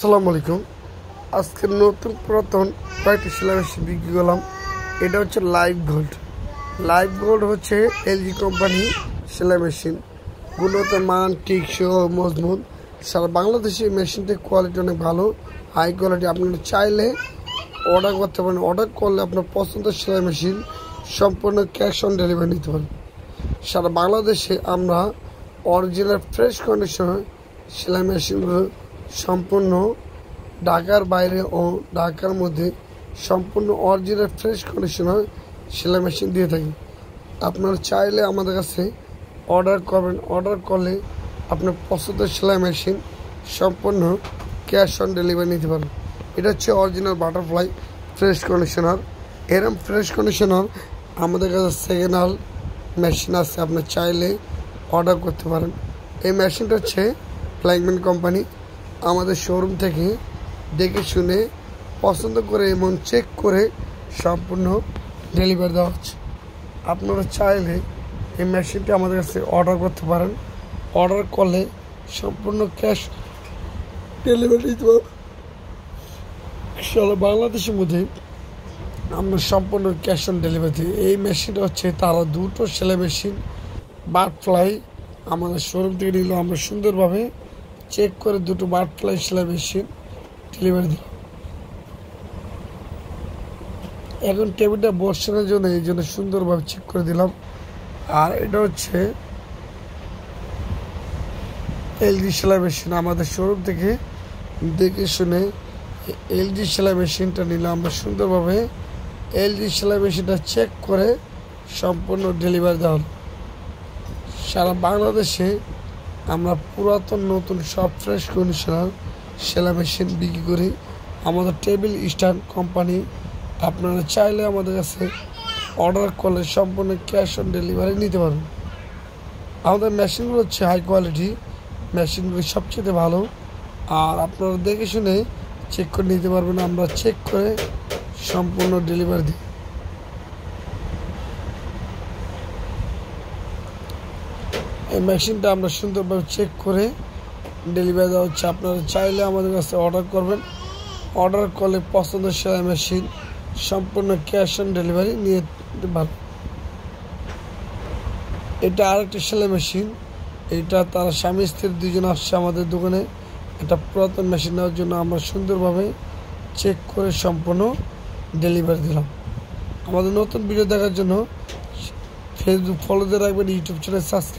আসসালামু আলাইকুম। আজকে নতুন পুরাতন কয়েকটি সেলাই মেশিন বিক্রি করলাম। এটা হচ্ছে লাইভ গোল্ড হচ্ছে এলজি কোম্পানি সেলাই মেশিন। গুণগত মান, টিকসই ও মজবুত। সারা বাংলাদেশে এই মেশিনটির কোয়ালিটি অনেক ভালো, হাই কোয়ালিটি। আপনারা চাইলে অর্ডার করতে পারেন। অর্ডার করলে আপনার পছন্দের সেলাই মেশিন সম্পূর্ণ ক্যাশ অন ডেলিভারি নিতে পারেন। সারা বাংলাদেশে আমরা অরিজিনাল ফ্রেশ কন্ডিশনে সেলাই মেশিনগুলো সম্পূর্ণ ঢাকার বাইরে ও ঢাকার মধ্যে সম্পূর্ণ অরিজিনাল ফ্রেশ কন্ডিশনে সেলাই মেশিন দিয়ে থাকি। আপনারা চাইলে আমাদের কাছে অর্ডার করবেন। অর্ডার করলে আপনার পছন্দের সেলাই মেশিন সম্পূর্ণ ক্যাশ অন ডেলিভারি নিতে পারেন। এটা হচ্ছে অরিজিনাল বাটারফ্লাই ফ্রেশ কন্ডিশনার। এরম ফ্রেশ কন্ডিশনার আমাদের কাছে সেকেন্ড হ্যান্ড মেশিন আছে, আপনি চাইলে অর্ডার করতে পারেন। এই মেশিনটা হচ্ছে ফ্ল্যাগম্যান কোম্পানি। আমাদের শোরুম থেকে দেখে শুনে পছন্দ করে এবং চেক করে সম্পূর্ণ ডেলিভারি দেওয়া হচ্ছে। আপনারা চাইলে এই মেশিনটি আমাদের কাছে অর্ডার করতে পারেন। অর্ডার করলে সম্পূর্ণ ক্যাশ ডেলিভারি দিতে পারবেন। সারা বাংলাদেশের মধ্যে আমরা সম্পূর্ণ ক্যাশ অন ডেলিভারি দিই। এই মেশিনটা হচ্ছে তারা দুটো সেলাই মেশিন বাটারফ্লাই আমাদের শোরুম থেকে নিল। আমরা সুন্দরভাবে চেক করে দুটো বাটারফ্লাই সেলাই মেশিন ডেলিভারি দিলাম। এখন টেবিলটা বসানোর জন্য এই জন্য সুন্দরভাবে চেক করে দিলাম। আর এটা হচ্ছে এলজি সেলাই মেশিন। আমাদের শোরুম থেকে দেখে শুনে এলজি সেলাই মেশিনটা নিলাম। আমরা সুন্দরভাবে এলজি সেলাই মেশিনটা চেক করে সম্পূর্ণ ডেলিভারি দেওয়া হলো। সারা বাংলাদেশে আমরা পুরাতন নতুন সব ফ্রেশ কন্ডিশনার সেলাই মেশিন বিক্রি করি। আমাদের টেবিল স্ট্যান্ড কোম্পানি। আপনারা চাইলে আমাদের কাছে অর্ডার করলে সম্পূর্ণ ক্যাশ অন ডেলিভারি নিতে পারবেন। আমাদের মেশিনগুলো হচ্ছে হাই কোয়ালিটি, মেশিনগুলো সবচেয়ে ভালো। আর আপনারা দেখে শুনে চেক করে নিতে পারবেন। আমরা চেক করে সম্পূর্ণ ডেলিভারি দিই। এই মেশিনটা আমরা সুন্দরভাবে চেক করে ডেলিভারি দেওয়া হচ্ছে। আপনারা চাইলে আমাদের কাছে অর্ডার করবেন। অর্ডার করলে পছন্দের সেলাই মেশিন সম্পূর্ণ ক্যাশ অন ডেলিভারি নিয়ে নিতে পারবেন। এটা আরেকটি সেলাই মেশিন। এটা তারা স্বামী স্ত্রী দুজন আসছে আমাদের দোকানে। এটা পুরাতন মেশিন নেওয়ার জন্য আমরা সুন্দরভাবে চেক করে সম্পূর্ণ ডেলিভারি দিলাম। আমাদের নতুন ভিডিও দেখার জন্য ফেসবুক ফলো দিয়ে রাখবেন, ইউটিউব চ্যানেল সাবস্ক্রাইব